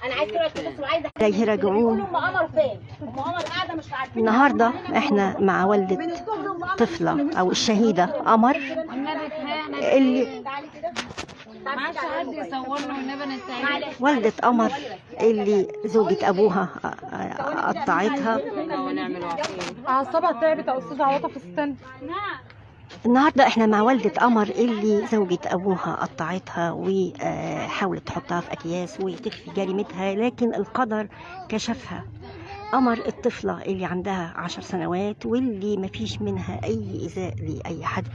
انا عايز كده بس وعايزه جاي راجعون. ام قمر فين؟ ام قمر قاعده مش عارفين. النهارده احنا مع والدة طفلة او الشهيدة قمر اللي ما عادش حد يصورنا والنبي نستاهل. والدة قمر اللي زوجة ابوها قطعتها. اعصابها تعبت يا استاذه عواطف في السن. النهارده احنا مع والدة قمر اللي زوجة ابوها قطعتها وحاولت تحطها في اكياس وتخفي جريمتها، لكن القدر كشفها. قمر الطفلة اللي عندها 10 سنوات واللي مفيش منها اي ايذاء لاي حد.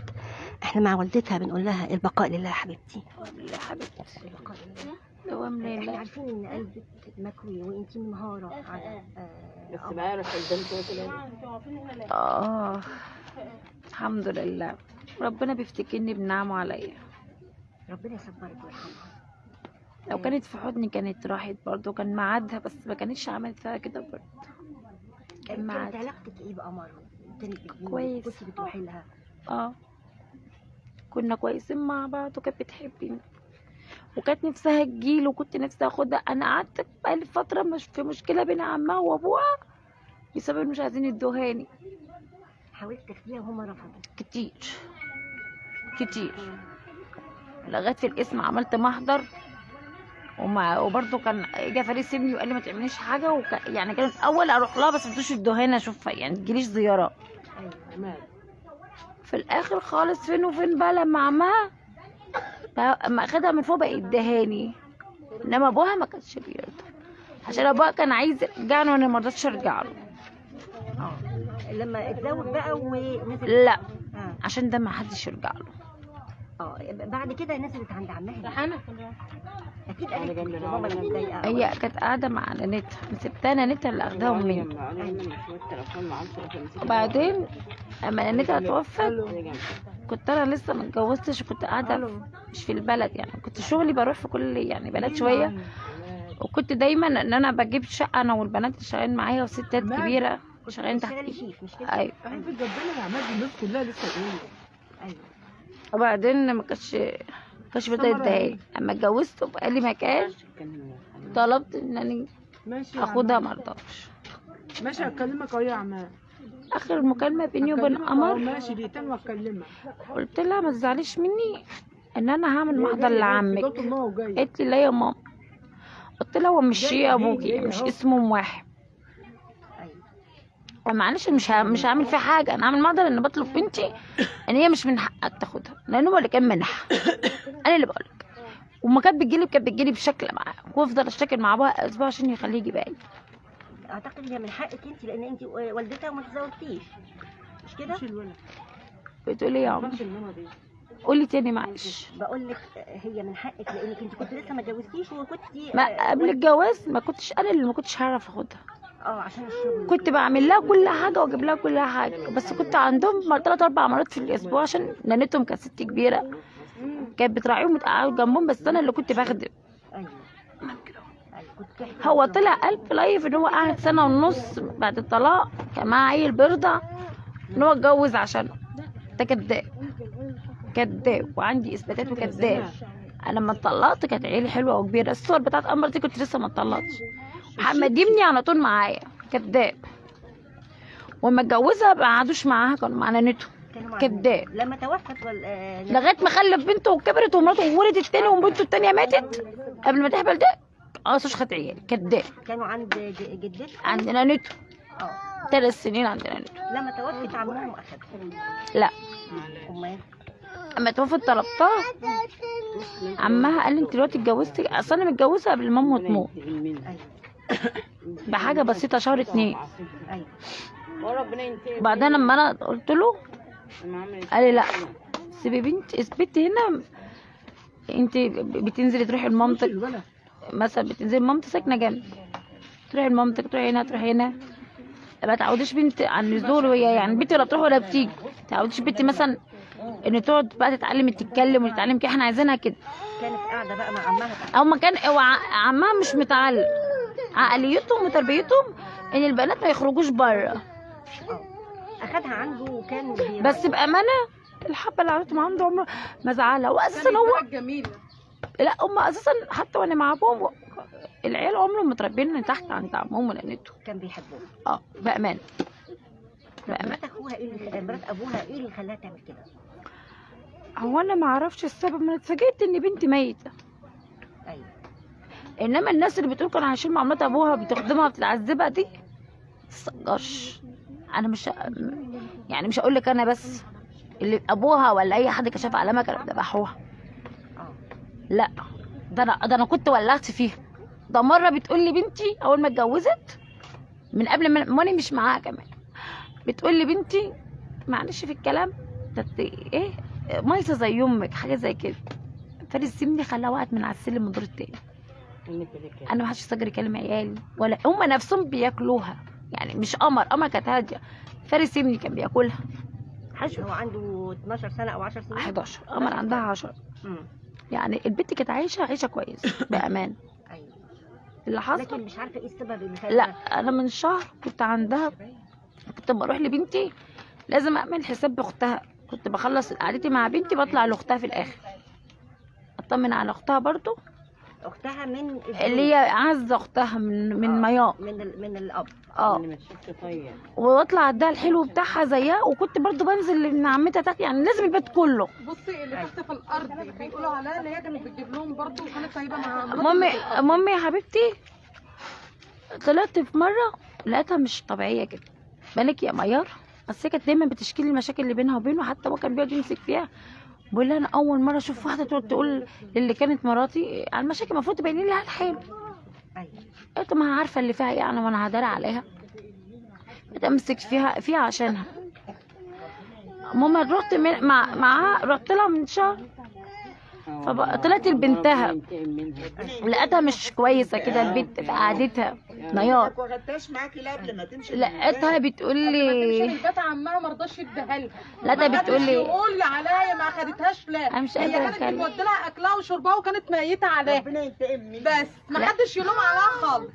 احنا مع والدتها بنقول لها البقاء لله حبيبتي. يا حبيبتي البقاء لله دوام لله. احنا عارفين ان قلبك مكوي وانتي منهارة على بس بعرف قدام الحمد لله، ربنا بيفتكرني بنعمه عليا. ربنا يصبرك ويرحمها. لو كانت في حضني كانت راحت برضه، كان ميعادها، بس ما كانتش عملت فيها كده برضه. كانت علاقتك ايه بقمر؟ كويس. كنت بتروحي لها؟ كنا كويسين مع بعض وكانت بتحبني وكانت نفسها تجيلي وكنت نفسي اخدها. انا قعدت بقالي فتره مش في مشكله بين عمها وابوها بسبب مش عايزين يدوهاني. حاولت تاخديها وهم رفضوا كتير كتير، لغايه في القسم عملت محضر وبرضه كان جه فريق سيبني وقال لي ما تعمليش حاجه يعني كانت اول اروح لها بس ما تدوش الدهانه اشوفها، يعني تجيليش زياره. في الاخر خالص فين وفين بقى لما عمها اما اخدها من فوق بقى يدهاني، انما ابوها ما كانش بيرضى عشان ابوها كان عايز يرجعني وانا ما رضيتش ارجع له. لما اتزوج بقى ونزل لا عشان ده ما حدش يرجع له. بعد كده نزلت عند عمها اكيد قالت ماما انا متضايقه. هي كانت قاعده مع نانتها، سبتها نانتها اللي اخداهم مني. وبعدين اما نانتها توفت كنت انا لسه ما اتجوزتش وكنت قاعده مش في البلد، يعني كنت شغلي بروح في كل يعني بلد شويه، وكنت دايما ان انا بجيب شقه انا والبنات اللي شغالين معايا وستات كبيره شغالين تحت. ايوه ربنا عماد الناس كلها لسه تقول. ايوه. وبعدين ما كانش بدا يتضايق. اما اتجوزت وبقى لي مكان طلبت ان انا اخدها ما رضاش. ماشي اكلمك اهو يا عماد. اخر مكالمه بيني وبين قمر ماشي دقيقتين واكلمك. قلت لها ما تزعليش مني ان انا هعمل محضر لعمك. قالت لي لا يا ماما. قلت لها هو مش يا ابوكي مش اسمهم واحد. معلش مش هعمل فيها حاجه، انا هعمل محضر ان بطلب بنتي ان هي مش من حقها تاخدها لان هو اللي كان منحها. انا اللي بقولك. وما كانت بتجيلي بشكل معاه وافضل اشتكل مع ابوها اسبوع عشان يخليه يجيبها لي. اعتقد هي من حقك انت لان انت والدتها وما تزوجتيش مش كده؟ بتقولي يا عمر قولي تاني معلش. بقول لك هي من حقك لانك انت كنت لسه ما اتجوزتيش وكنتي ما قبل الجواز ما كنتش انا اللي ما كنتش هعرف اخدها. عشان الشغل كنت بعمل لها كل حاجه واجيب لها كل حاجه، بس كنت عندهم 3 4 مرات في الاسبوع عشان نانتهم كانت ست كبيره كانت بتراعيهم وتقعد جنبهم، بس انا اللي كنت بخدم. هو طلع قلب لايف ان هو قعد 1.5 سنة بعد الطلاق كان معاه عيل بيرضع ان هو اتجوز عشانه. ده كذاب وعندي اثباتات وكذاب. انا لما اتطلقت كانت عيلي حلوه وكبيره، الصور بتاعت قمر دي كنت لسه ما اتطلقتش. محمد ابني على طول معايا كذاب، وما اتجوزها ما قعدوش معاها كانوا مع نانته كذاب. لما توفت لغايه ما خلف بنته وكبرت ومراته وولدت التاني وبنته التانيه ماتت قبل ما تحبل ده خد عيال كذاب. كانوا عند جدتك؟ عند نانته 3 سنين عند نانته. لما توفت عمهم اخدها؟ لا امال اما توفت طلبتها عمها قال لي انت دلوقتي اتجوزتي، اصل انا متجوزه قبل ماما تموت بحاجه بسيطه شهر 2. بعدين لما انا قلت له قال لي لا سيبي بنتي اثبتي هنا، انت بتنزلي تروحي لمامتك مثلا، بتنزلي مامتك ساكنه جنبي تروحي لمامتك تروحي هنا ما تعوديش بنتي عن النزول، وهي يعني بنتي ولا بتروح ولا بتيجي. ما تعوديش بنتي مثلا ان تقعد بقى تتعلم تتكلم وتتعلم كده، احنا عايزينها كده. كانت قاعده بقى مع عمها او ما كان عمها مش متعلم، عقليتهم وتربيتهم ان البنات ما يخرجوش بره. اخدها عنده وكان بس بامانه الحبه اللي عملتهم عنده عمره ما زعلها. واساسا هو لا هم اساسا حتى وانا مع ابوهم العيال عمرهم متربيين تحت عند عمهم ونانتهم. كان بيحبوه. بأمان. مرات اخوها ايه اللي مرات ابوها ايه اللي خلاها تعمل كده؟ هو انا ما اعرفش السبب، انا اتفاجئت ان بنتي ميته. ايوه. انما الناس اللي بتقول كانوا عايشين مع مرات ابوها بتخدمها بتعذبها دي متتصدقش. انا مش يعني مش هقول لك انا بس، اللي ابوها ولا اي حد كشف علامه كانوا ذبحوها. لا ده انا كنت ولعت فيها. ده مره بتقول لي بنتي اول ما اتجوزت من قبل ما انا مش معاها كمان، بتقول لي بنتي معلش في الكلام ايه ميسه زي امك حاجه زي كده. فارس سمني خلاها وقعت من على السلم الدور التاني. انا ما حدش يستجري يكلم عيالي ولا هم نفسهم بياكلوها، يعني مش قمر كانت هاديه، فارس سمني كان بياكلها. هو عنده 12 سنه او 10 سنين. 11 قمر عندها 10. يعني البنت كانت عايشه كويس بامان. ايوه. اللي حصل لكن مش عارفه ايه السبب اللي لا انا من شهر كنت عندها، كنت بروح لبنتي لازم اعمل حساب باختها، كنت بخلص قعدتي مع بنتي بطلع لاختها في الاخر اطمن على اختها برضو. اختها من اللي هي اعز اختها من مياه من الاب. واطلع اديها الحلو بتاعها زيها، وكنت برضو بنزل من عمتها تحت، يعني لازم البيت كله. بصي اللي تحت في الارض بيقولوا عليها اللي هي كانت بتجيب لهم برضه وكانت سايبه مع مامي يا حبيبتي، طلعت في مره لقيتها مش طبيعيه كده. بالك يا ميار، بس هي كانت دايما بتشكي لي المشاكل اللي بينها وبينه، حتى هو كان بيقعد يمسك فيها. بقول لها انا اول مره اشوف واحده تقول اللي كانت مراتي على المشاكل المفروض تبين لها الحلو. ايوه. قلت ما عارفه اللي فيها يعني وانا هداري عليها، بتمسك فيها عشانها. ماما رحت معاها، رحت لها من شهر، فطلعت لبنتها لقيتها مش كويسه كده البنت في قعدتها نيار. ما خدتهاش معاكي لا قبل ما تمشي لقيتها بتقول لي البيت عمها ما رضاش يديها لها. لقيتها بتقول لي يقول لي عليا ما خدتهاش لا، انا مش هي قادره كانت اتكلم. بتودي لها اكلها وشربها وكانت ميته عليها ربنا ينتقم منك. بس ما حدش يلوم عليها خالص.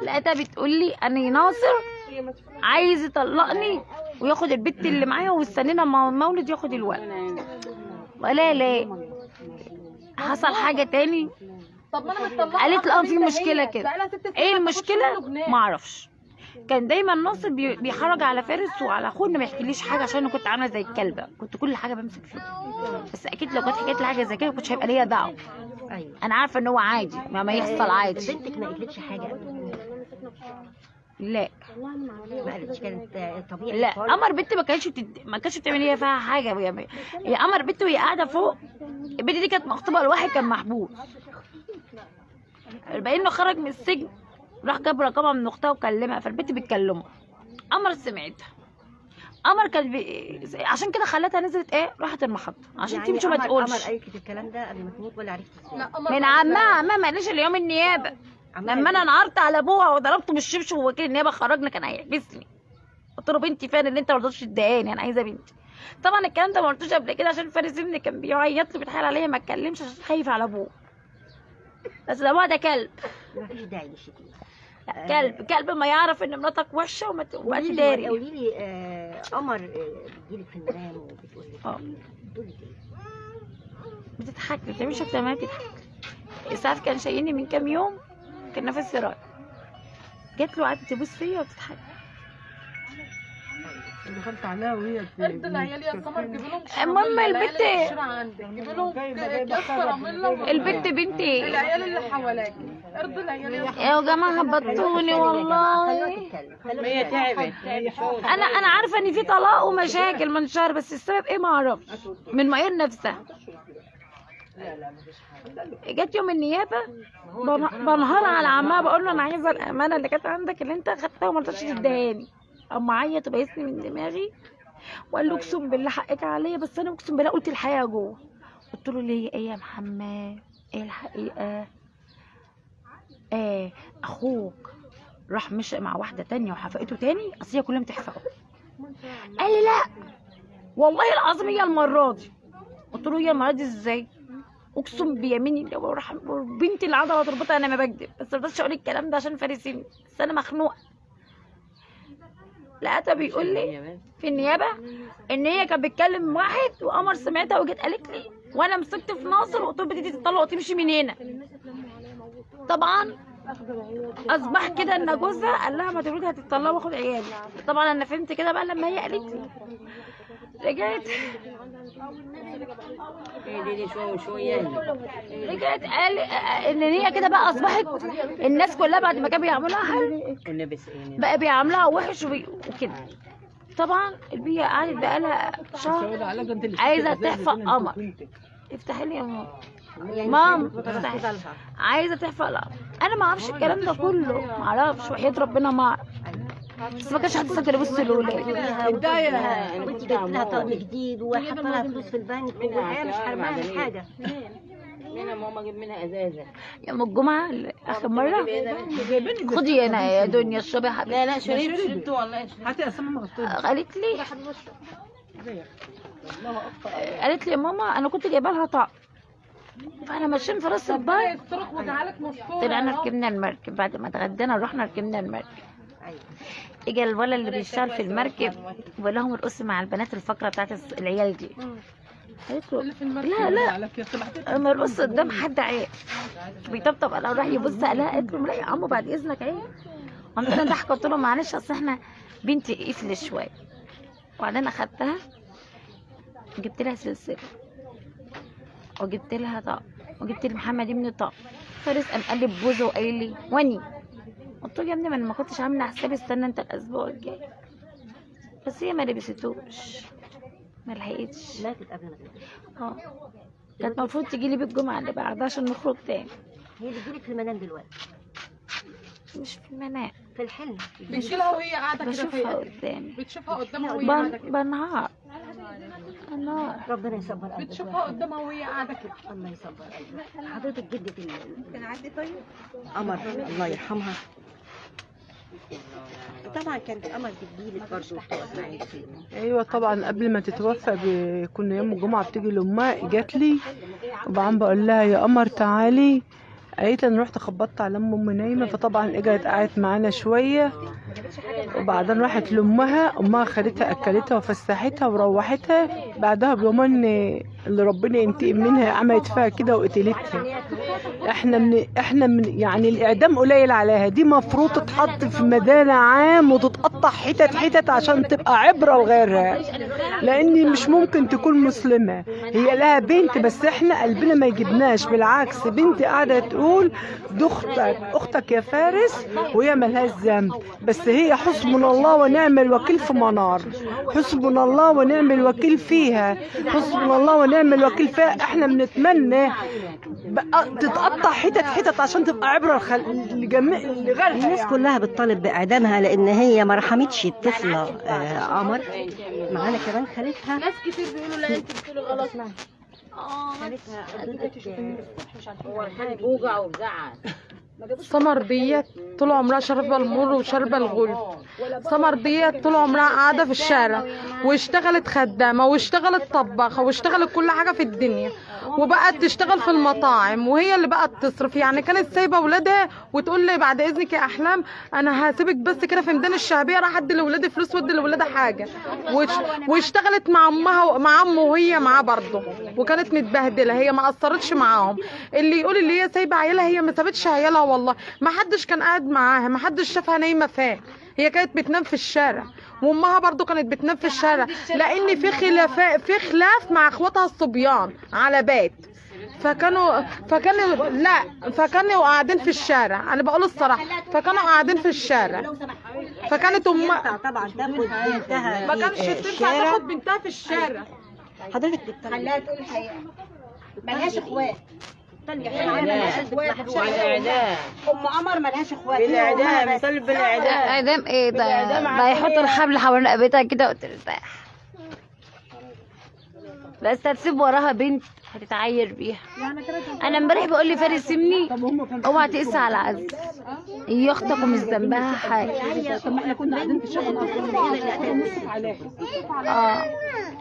لقيتها بتقول لي انا ناصر عايز يطلقني وياخد البت اللي معايا ويستنينا مولد ياخد الولد. ولا ليه حصل حاجه تاني؟ طب ما انا متطلقه. قالت لا في مشكله كده. ايه المشكله؟ ما اعرفش. كان دايما ناصر بيحرج على فارس وعلى اخوه انه ما يحكيليش حاجه، عشان انا كنت عامله زي الكلبه، كنت كل حاجه بمسك فيها. بس اكيد لو كانت حكيت لي حاجه زي كده ما كنتش هيبقى ليا دعوه. ايوه. انا عارفه ان هو عادي ما يحصل عادي. بنتك ما قالتش حاجه؟ لا ما قالتش، كانت طبيعي. لا قمر بنتي ما كانتش بتعمل هي فيها حاجه. هي قمر بنتي وهي قاعده فوق، البنت دي كانت مخطوبه لواحد كان محبوس، باين له خرج من السجن، راح جاب رقمها من اختها وكلمها، فالبنت بتكلمه. قمر سمعتها. قمر كانت عشان كده خلتها نزلت راحت المحطه عشان يعني تمشي وما تقولش. قمر قالت الكلام ده قبل ما تموت ولا عرفت ازاي؟ من عمها ما قالش اليوم النيابه. لما انا انعرت على ابوها وضربته بالشبشب ووكيل النيابه خرجنا كان هيحبسني. قلت له بنتي فين اللي انت ما رضيتش تديهاني، انا عايزه بنتي. طبعا الكلام ده ما قلتوش قبل كده عشان فارس ابني كان بيعيط لي بيتحايل عليا ما اتكلمش عشان خايف على ابوه. بس ابوها ده كلب. مفيش داعي للشتيمه. كلب ما يعرف ان مراتك وحشه وما تبقاش داري. قولي لي قمر بتجيلك في المنام وبتقول لك بتقول لك ايه؟ بتضحك ما بتعملش اكتر ما بتضحك. اسعاف كان شايلني من كام يوم، كان نفسي رايح، جات له قعدت تبوس فيا وبتضحك. دخلت عليها وهي ارض العيال يا قمر جيبي لهم المهم البنت جيبي لهم كاس كراميلا. البنت بنتي العيال اللي حواليك ارض العيال يا جماعه هبطوني والله. هي تعبت. انا عارفه ان في طلاق ومشاكل من شهر، بس السبب ايه ما اعرفش. من ميار نفسها جت يوم النيابه بنهار على عمها بقول له انا عايزه الامانه اللي كانت عندك اللي انت اخدتها وما رضيتش تديهاني. اما عيط وبيسني من دماغي وقال له اقسم بالله حقك عليا، بس انا اقسم بالله قلت الحقيقه جوه. قلت له ليه ايه يا محمد؟ ايه الحقيقه؟ اخوك راح مشى مع واحده تانية وحفقته تاني، اصل هي كلها بتحفقه. قال لي لا والله العظيم هي المره دي. قلت له هي المره دي ازاي؟ اقسم بيميني بنتي اللي عضله تربطها انا ما بكذب، بس ما رضيتش اقول الكلام ده عشان فارسيني، بس انا مخنوقه. لقيتها بيقول لي في النيابه ان هي كانت بتكلم واحد وقمر سمعتها وجت قالت لي، وانا مسكت في ناصر وقلت له بدي تطلق وتمشي من هنا. طبعا اصبح كده ان جوزها قال لها ما تولدي هتطلقي واخد عيالي. طبعا انا فهمت كده بقى لما هي قالت لي. رجعت قال ان هي كده بقى اصبحت الناس كلها بعد ما كانوا بيعملوها حلو بقى بيعملوها وحش وكده. طبعا البيئة قعدت بقى لها شهر عايزه تحفق قمر. افتحي لي يا ماما افتحي. عايزه تحفق القمر. انا ما اعرفش الكلام ده كله، ما اعرفش وحياة ربنا ما اعرف، بس ما كانش حد صدق يبص للولاد. وانت جبت لها طقم جديد وحط لها فلوس في البنك وهي مش حرمانه من حاجه. منها ماما جيب منها ازازه يوم الجمعه اخر مره خدي هنا يا دنيا اشربي يا حبيبتي. لا شربت والله. هاتي اسامه مغطيه. قالت لي يا ماما انا كنت جايبه لها طقم، فانا ماشيين في راس البر طلعنا ركبنا المركب. بعد ما اتغدينا رحنا ركبنا المركب. اجى الولد اللي بيشتغل في المركب وقال لهم ارقصوا مع البنات الفقره بتاعت العيال دي. قالت له لا انا ارقص قدام حد عيب. بيطبطب عليها وراح يبص عليها. قالت له لا يا عمو بعد اذنك عيب. قمت انا ضحكه قلت له معلش اصل احنا بنتي قفل شويه. وبعدين اخدتها جبت لها سلسله وجبت لها طقم وجبت لمحمد ابني طقم. فارس قام قال لي بجوزه وقال لي واني. قلت له يا ابني ما انا ما كنتش عامله حسابي استنى انت الاسبوع الجاي. بس هي ما لبستوش ما لحقتش. ماتت قبل ما تموت. كانت المفروض تجي لي بالجمعه اللي بعدها عشان نخرج تاني. هي بتجيلك في المنام دلوقتي؟ مش في المنام، في الحلم. بتشيلها وهي قاعده كده بشوفها قدامي. بتشوفها قدامها وهي قاعده كده. بنهار ربنا يصبر قلبك. بتشوفها قدامها وهي قاعده كده. الله يصبر قلبك. حضرتك جدة كان عندي طيب قمر الله يرحمها. طبعا كانت قمر بتجيلك برضه وبتقف معاكي. ايوه طبعا قبل ما تتوفى كنا يوم الجمعه بتيجي لامها جات لي وبعدين بقول لها يا قمر تعالي. قالت لي انا رحت خبطت على ام نايمه. فطبعا اجت قعدت معانا شويه وبعدين راحت امها خدتها اكلتها وفسحتها وروحتها. بعدها بيومين اللي ربنا ينتقم منها عملت فيها كده وقتلتها. احنا من يعني الاعدام قليل عليها. دي مفروض تتحط في ميدان عام وتتقطع حتت عشان تبقى عبره لغيرها، لان مش ممكن تكون مسلمه. هي لها بنت بس احنا قلبنا ما يجيبناش. بالعكس بنتي قاعده تقول دي اختك يا فارس وهي ملهاش ذنب. بس هي حسبنا الله ونعم الوكيل في منار. حسبنا الله ونعم الوكيل فيها. حسبنا الله ونعم الوكيل فيها. احنا بنتمنى تتقطع حتت عشان تبقى عبره لجميع لغيرها. الناس كلها بتطالب باعدامها لان هي ما رحمتش الطفله قمر. معانا كمان خالتها. ناس كتير بيقولوا لا انت بتقولي غلط. خالتها هو الحال بوجع وبزعل. سمر ديت طول عمرها شاربه المر وشاربه الغل. سمر ديت طول عمرها قاعده في الشارع واشتغلت خدامه واشتغلت طباخه واشتغلت كل حاجه في الدنيا وبقت تشتغل في المطاعم وهي اللي بقت تصرف. يعني كانت سايبه ولادها وتقول لي بعد اذنك يا احلام انا هسيبك بس كده في ميدان الشعبيه راح ادي لاولادي فلوس وادي لاولادها حاجه. واشتغلت مع امها مع امه وهي معاه برضه وكانت متبهدله. هي ما قصرتش معاهم. اللي يقول اللي هي سايبه عيالها هي ما سابتش عيالها والله. ما حدش كان قاعد معاها. ما حدش شافها نايمه فين. هي كانت بتنام في الشارع وامها برضو كانت بتنام في الشارع لان في خلاف مع اخواتها الصبيان على بيت. فكانوا قاعدين في الشارع. انا بقول الصراحه فكانوا قاعدين في الشارع. فكانت امها طبعا تاخد بنتها ما كانش تنفع تاخد بنتها في الشارع. حضرتك خليها تقول الحقيقه. ملهاش اخوات. ام قمر ملهاش اخوات. بالاعدام طلب بالاعدام. اعدام ايه ده يحط الحبل حوالين رقبتها كده وترتاح. بس هتسيب وراها بنت هتتعاير بيها. انا امبارح بقول لي فارس ابني اوعى تقسى على عز. هي اختك ومش ذنبها حاجه. طب ما احنا كنا قاعدين في الشقه عليها.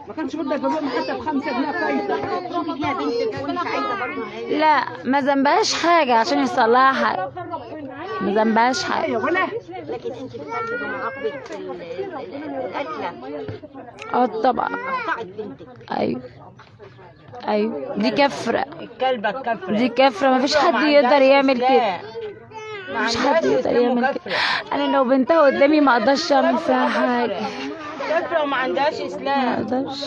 ما كانش بدها جابوهم حتى ب5 جنيه فايده. لا ما ذنبهاش حاجه عشان يحصل لها حاجه. ما ذنبهاش حاجه. لكن انت بتقلبي بمعاقبه القتله. طبعا. قطعت بنتك. ايوه دي كفره. الكلبه الكفره دي كفره. ما فيش حد يقدر يعمل كده. مش حد يقدر يعمل كده. انا لو بنتها قدامي ما اقدرش اعمل فيها حاجه، كافرة وما عندهاش ما اسلام. اقدرش.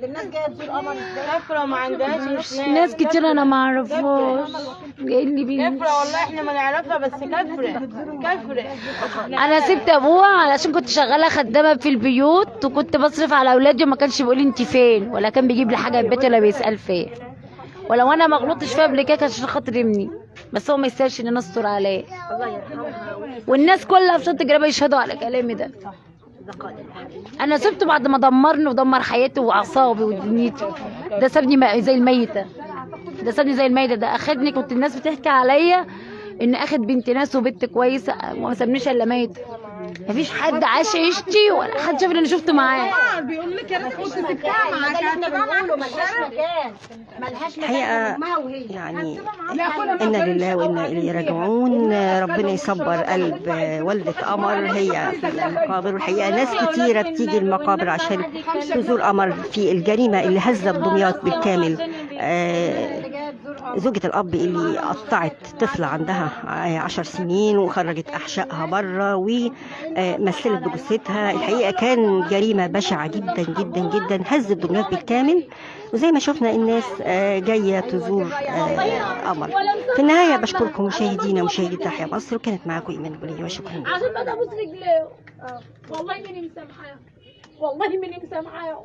الناس جايه تزور قمر ازاي؟ كافرة وما عندهاش اسلام. ناس كتير انا ما اعرفهاش جايين لي بيه. كافرة والله احنا ما نعرفها بس كافرة كافرة. انا سبت ابوها علشان كنت شغاله خدامه في البيوت، وكنت بصرف على اولادي وما كانش بيقول لي انت فين، ولا كان بيجيب لي حاجه البيت ولا بيسال فين. ولو انا ما غلطتش فيها قبل كده عشان خاطر ابني، بس هو ما يستاهلش ان انا استر عليه. والناس كلها في شط جرابه يشهدوا على كلامي ده. انا سبته بعد ما دمرني ودمر حياتي واعصابي ودنيتي. ده سابني زي الميته، ده سابني زي الميته. ده اخدني، كنت الناس بتحكي عليا ان اخد بنت ناس وبنت كويسه، وما سابنيش الا ميته. مفيش حد عاش عيشتي ولا حد شاف اللي انا شفته معاه. بيقول لك يا ريت كنت سبتها معاك. الحقيقة يعني إنا لله وإنا إليه راجعون. ربنا يصبر قلب والدة قمر، هي في المقابر. والحقيقة ناس كتيرة بتيجي المقابر عشان تزور قمر في الجريمة اللي هزت دمياط بالكامل. زوجة الأب اللي قطعت طفلة عندها 10 سنين وخرجت أحشائها بره ومثلت بجثتها. الحقيقة كان جريمة بشعة جدا جدا جدا، هزت دمياط بالكامل. وزي ما شفنا الناس جاية تزور قمر. في النهاية بشكركم مشاهدينا ومشاهدي تحيا مصر، وكانت معاكم إيمان الولية، وشكرا لكم. عشان بقى ابوس رجليه. والله ماني مسامحاه، والله ماني مسامحاه،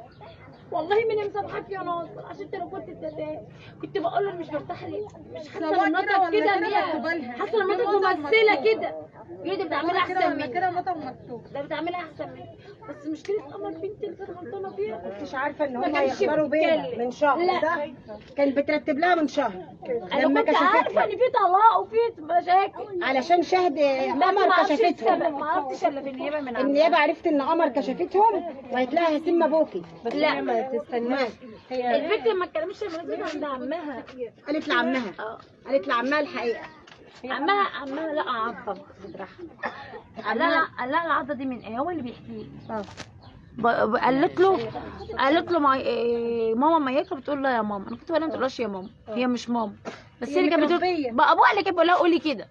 والله ماني مسامحاك يا ناصر. عشان انت لو كنت اتداك كنت بقول له مش مرتاح ليه، مش حاسه لمراتك كده ليه، حاسه لمراتك ممثله كده. يقول دي بتعملها احسن مني، كده مطر مكتوب. ده بتعملها احسن مني. بس مشكله قمر بنتي اللي كانت غلطانه فيها، مش عارفه ان ما هم كانش يخبروا بيها بيتكلم. من شهر لا. صح؟ كانت بترتب لها من شهر انا لما كنت عارفه كشفتها ان في طلاق وفي مشاكل. علشان شهد لا قمر ما اعرفش السبب، كشفتهم. ما عرفتش الا في النيابه من عندها. النيابه عرفت ان قمر كشفتهم وقالت لها هسيب ابوكي. لا ما تستناش. البنت ما اتكلمتش لما عند عمها. قالت لعمها، قالت لعمها الحقيقه. عمها لا عضه بترحم. قال لها العضه دي من ايه؟ هو اللي بيحكي لي. قالت له ماما ميته. بتقول له يا ماما. انا كنت بقول لها ما تقولهاش يا ماما، هي مش ماما، بس هي اللي كانت بتقول بقى ابوها اللي كانت بتقول لها قولي كده.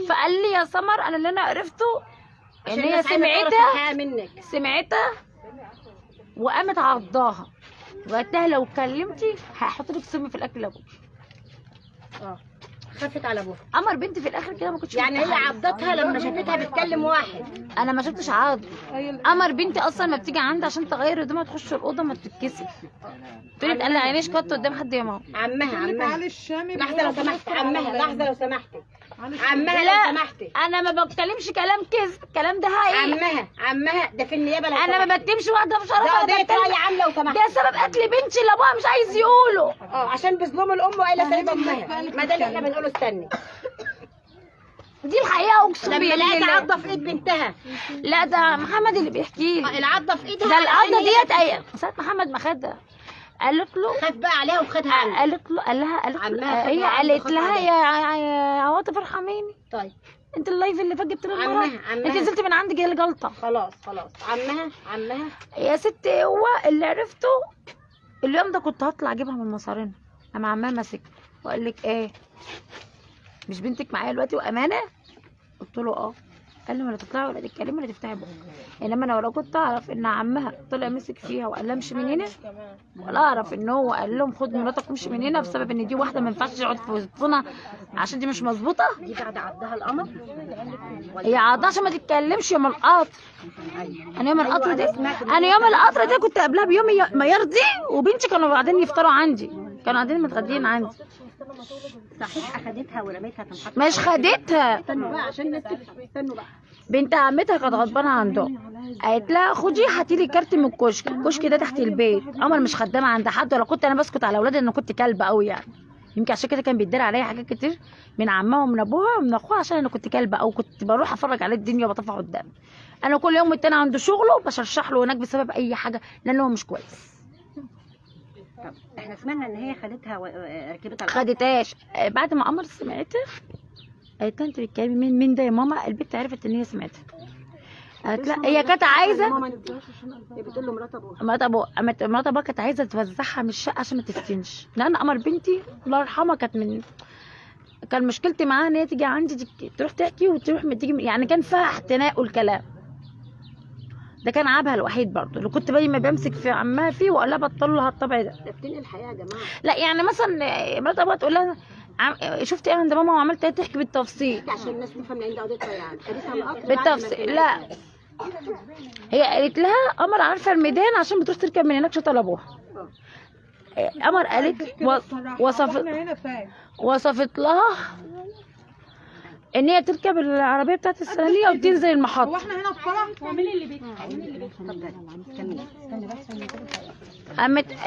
فقال لي يا سمر انا اللي انا عرفته ان هي سمعتها وقامت عضاها وقالت لها لو كلمتي هحط لك سم في الاكل لابوك. خفت على ابوها. قمر بنتي في الاخر كده ما كنتش يعني هي عضتها لما شافتها بتكلم واحد. انا ما شفتش عض. قمر بنتي اصلا ما بتيجي عندي عشان تغير هدومها تخش الاوضه ما تتكسف. تقولي تقلع عينيش كت قدام حد يا ماما. عمها لحظه لو سمحت، عمها لحظه لو سمحتي، لا انا ما بتكلمش كلام كذب، الكلام ده حقيقي. عمها ده في النيابه. لو انا ما بتكلمش واحده بشرفها. ده يا عم لو سمحت، ده سبب قتل بنتي اللي ابوها مش عايز يقوله. عشان بيظلموا الام وقايله سايبه امها. ما ده اللي احنا بنقوله. استني، دي الحقيقه اقسم لما لقيت بالله. عضه في ايد بنتها. لا ده محمد اللي بيحكي لي. العضه في ايدها. ده العضه ديت ايه ساعه محمد ما خدها قالت له خاف بقى عليها وخدها عنها. قالت له هي قالت لها يا عواطف ارحميني. طيب انت اللايف اللي فات جبت لي المرة انت نزلت من عندك هي الجلطه. خلاص عمها يا ستي. هو اللي عرفته اليوم ده كنت هطلع اجيبها من مصارينا، اما عمها ماسك وقال لك ايه مش بنتك معايا دلوقتي وامانه؟ قلت له اه. قال لي ولا تطلعي ولا تتكلمي ولا تفتحي بقك. انما انا لو كنت اعرف ان عمها طلع مسك فيها وقال لها امشي من هنا، ولا اعرف ان هو قال لهم خد مراتك وامشي من هنا بسبب ان دي واحده ما ينفعش تقعد في وسطنا عشان دي مش مظبوطه. دي بعد عضها القمر. هي عضها عشان ما تتكلمش يوم القطر. انا يوم القطر دي يوم القطر دي كنت قبلها بيوم ما يرضي وبنتي كانوا بعدين يفطروا عندي، كانوا قاعدين متغدين عندي. صحيح اخدتها ورميتها في الحقل. مش خدتها. استنوا بقى عشان الناس تفهم. استنوا بقى. بنت عمتها كانت غضبانه عندهم، قالت لها خدي هاتي لي كارت من الكشك ده تحت البيت. قمر مش خدامه عند حد ولا كنت انا بسكت على اولادي ان كنت كلبه قوي يعني. يمكن عشان كده كان بيتدار عليا حاجات كتير من عمها ومن ابوها ومن اخوها عشان انا كنت كلبه او كنت بروح اتفرج على الدنيا وبطفح قدامي. انا كل يوم التاني عنده شغله وبشرشح له هناك بسبب اي حاجه لان هو مش كويس. طب احنا سمعنا ان هي خدتها وركبتها. خدتهاش. بعد ما قمر سمعتها قالت لها انت بتتكلمي مين ده يا ماما؟ البنت عرفت ان هي سمعتها. قالت لا هي كانت عايزه. هي بتقول له مرات ابوها. مرات ابوها كانت عايزه توزعها من الشقه عشان ما تفتنش، لان قمر بنتي الله يرحمها كانت من كان مشكلتي معاها ان هي تيجي عندي تروح تحكي وتروح تيجي، يعني كان فيها تناقل كلام. ده كان عيبها الوحيد برضه اللي كنت ما بمسك في عمها فيه واقول لها بطلوا لها الطبع ده. بتنقل الحياه يا جماعه. لا يعني مثلا مرات ابوها تقول لها شفت ايه عند ماما وعملت ايه، تحكي بالتفصيل. عشان الناس تفهم ان عندها قضيه يعني خدتها من القطر بالتفصيل. لا هي قالت لها قمر عارفه الميدان عشان بتروح تركب من هناك شطه لابوها. قمر قالت وصفت لها ان هي تركب العربيه بتاعت السنانيه وتنزل المحطه. واحنا هنا في فرح ومين اللي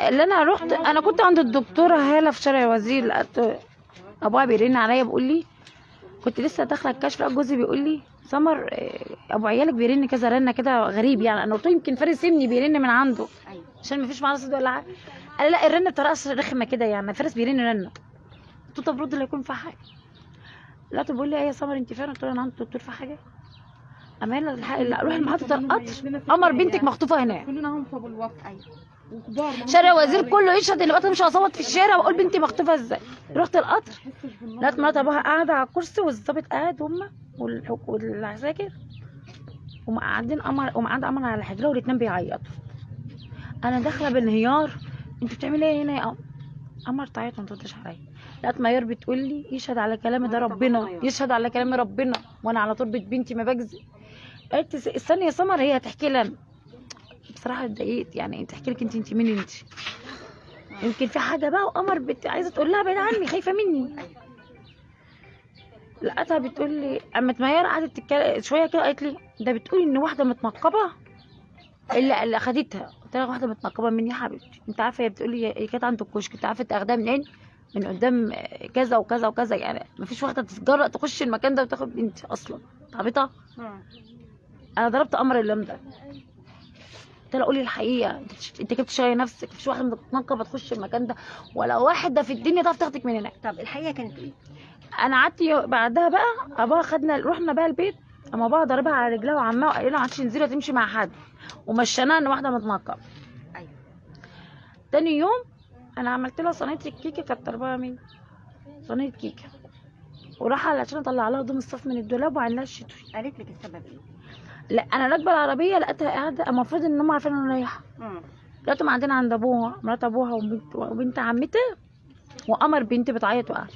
اللي انا رحت، انا كنت عند الدكتوره هاله في شارع الوزير، لقيت ابوها بيرن عليا بيقول لي، كنت لسه داخله الكشف، لقيت جوزي بيقول لي سمر ابو عيالك بيرن كذا رنه كده غريب يعني. انا قلت له يمكن فارس ابني بيرن من عنده عشان ما فيش معاه رصيد ولا حاجه. قال لا الرن بطريقه رخمه كده يعني، فارس بيرن رنه. قلت له طب رد لا يكون في حاجه. لقيته بيقول لي ايه يا سمر انت فين؟ قلت له انا عند الدكتور في حاجه. اما اروح محطه القطر، قمر بنتك مخطوفه هناك. كلنا هم في ابو الوفا. شارع وزير كله يشهد ان القطر مش هصوت في الشارع واقول بنتي مخطوفه ازاي. رحت القطر لقيت مرات ابوها قاعده على الكرسي والظابط قاعد وهم والعساكر وقاعدين قمر على حجره والاتنين بيعيطوا. انا داخله بانهيار، انت بتعملي ايه هنا يا قمر؟ تعيط وما تردش عليا. لقيت ميار بتقول لي يشهد على كلامي ده ربنا، يشهد على كلامي ربنا، وانا على تربه بنتي ما بكذب. قالت استني يا سمر هي هتحكي لي انا. بصراحه اتضايقت يعني، تحكي لك انت مين انت؟ يمكن في حاجه بقى. وقمر عايزه تقول لها بعيد عني، خايفه مني. لقيتها بتقول لي اما ميار قعدت تتكلم شويه كده، قالت لي ده بتقول ان واحده متنقبه اللي اخدتها. قلت لها واحده متنقبه مني يا حبيبتي؟ انت عارفه هي بتقول لي هي كانت عند الكشك، انت عارفه تاخدها منين؟ من قدام كذا وكذا وكذا. يعني مفيش واحده تتجرأ تخش المكان ده وتاخد بنتي اصلا. عبيطه. انا ضربت قمر اللم ده، قلت لها قولي الحقيقه، انت كده بتشغلي نفسك. مفيش واحده متنقبه تخش المكان ده ولا واحده في الدنيا تعرف تاخدك من هناك. طب الحقيقه كانت ايه؟ انا قعدت بعدها بقى ابوها خدنا رحنا بقى البيت، اما ابوها ضربها على رجلها وعمها وقال لها ما عادش تنزلي تمشي مع حد، ومشيناها ان واحده متنقبه. ايوه. تاني يوم انا عملت لها صينيه الكيكه، كانت طالباها مين؟ صينيه كيكه، وراح عشان اطلع لها هدوم الصف من الدولاب وعلها الشتوي. قالت لك السبب ايه؟ لا انا راكبه العربيه لقيتها قاعده، المفروض ان هم عارفين انا رايحه. لقيتهم قاعدين عند ابوها، مرات ابوها وبنت عمتها وقمر بنتي بتعيط وقاعده.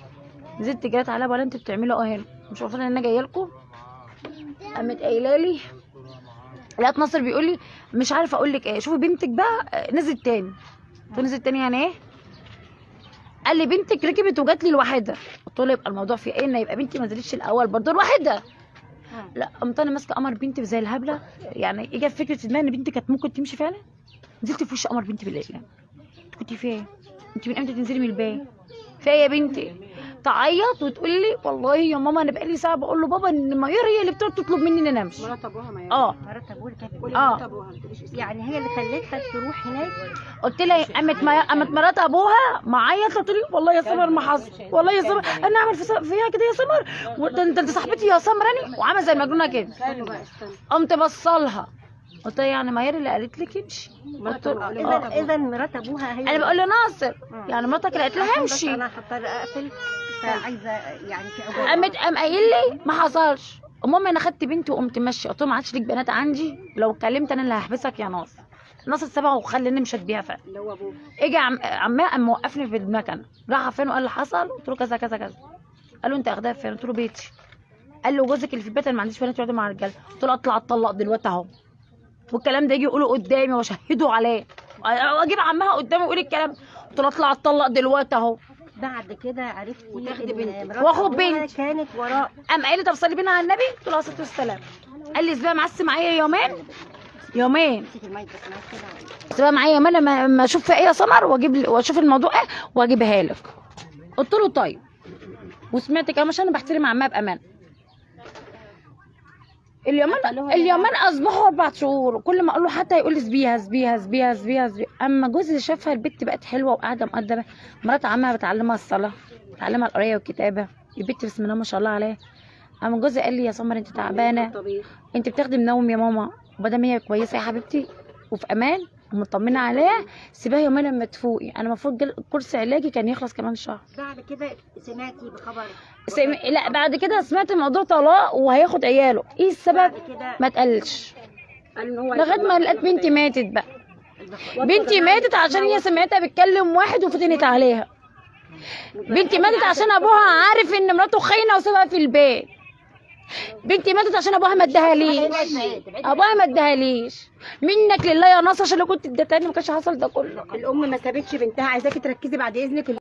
نزلت جريت عليها ولا انتوا بتعملوا ايه هنا؟ مش المفروض ان انا جايه لكم؟ قامت قايله لي، لقيت ناصر بيقول لي مش عارفه اقول لك ايه، شوفي بنتك بقى نزلت تاني. قلت له نزلت تاني يعني ايه؟ قال لي بنتك ركبت وجات لي لوحدها. قلت له يبقى الموضوع في ايه؟ ان يبقى بنتي ما نزلتش الاول برضه لوحدها. لا قمت انا ماسكه قمر بنتي زي الهبله، يعني اجى فكره في دماغي ان بنتي كانت ممكن تمشي فعلا. نزلت في وش قمر بنتي بالليل. كنت فين؟ انت من امتى تنزلي من البيت؟ في ايه يا بنتي؟ تعيط وتقول لي والله يا ماما انا بقالي ساعه بقول له بابا ان ميار هي اللي بتقعد تطلب مني ان انا امشي. مرات ابوها ما مرات ابوها كانت مرات ابوها يعني هي اللي خلتها تروح هناك. قلت لها قامت مرات ابوها معايا قلت لي والله يا سمر ما حصل، والله يا سمر انا اعمل فيها كده يا سمر، ده انت صاحبتي يا سمراني، وعامله زي المجنونه كده. قمت بصلها قلت لها يعني ميار اللي قالت لك امشي. اذا مرات ابوها هي. انا بقول له ناصر يعني مراتك اللي قالت لها امشي. انا هضطر اقفل، فعايزه يعني في قام قايل لي ما حصلش. المهم انا خدت بنتي وقمت ماشيه، قلت له ما عادش ليك بنات عندي، لو اتكلمت انا اللي هحبسك يا ناصر. ناصر سابها وخلاني مشيت بيها فعلا. اللي هو ابوه اجى عماه قام موقفني في المكنه، راح فين وقال لي حصل؟ قلت له كذا كذا كذا. قال له انت اخدها فين؟ قلت له بيتي. قال له جوزك اللي في البيت انا ما عنديش بنات يقعدوا مع الرجاله. قلت له اطلع اتطلق دلوقتي اهو، والكلام ده يجي يقوله قدامي واشهده عليه، واجيب عمها قدامي يقول الكلام. قلت له اطلع اتطلق دلوقتي اهو. بعد كده عرفتي ان مرات واخد أبوها بنتي كانت وراء. قام قال لي طب صلي بينا على النبي. قلت له عليه الصلاه والسلام. قال لي اسبوع معسي معايا يومين اسبوع معايا يومين لما اشوف في ايه يا سمر واشوف الموضوع ايه واجيبها لك. قلت له طيب، وسمعت كلام عشان انا بحترم عمها بامان. اليومين اصبحوا 4 شهور، وكل ما اقول له حتى يقول لي سبيها. اما جوزي شافها البت بقت حلوه وقاعده مؤدبه، مرات عمها بتعلمها الصلاه، بتعلمها القرايه والكتابه، البت بسم الله ما شاء الله عليها. اما جوزي قال لي يا سمر انت تعبانه، انت بتاخدي منوم يا ماما، وما دام هي كويسه يا حبيبتي وفي امان ومطمنه عليها، سيبها يومين لما تفوقي. انا المفروض كورس علاجي كان يخلص كمان شهر. بعد كده سمعتي بخبر؟ لا بعد كده سمعت موضوع طلاق وهياخد عياله. ايه السبب؟ ما تقلش لغايه ما لقيت بنتي ماتت بقى. بنتي ماتت عشان هي سمعتها بتكلم واحد وفتنت عليها. بنتي ماتت عشان ابوها عارف ان مراته خاينه وسابها في البيت. بنتي ماتت عشان ابوها ما اداهاليش. ابوها ما اداهاليش. منك لله يا ناصر، عشان لو كنت اديتها ما كانش حصل ده كله. الام ما سابتش بنتها. عايزاكي تركزي بعد اذنك.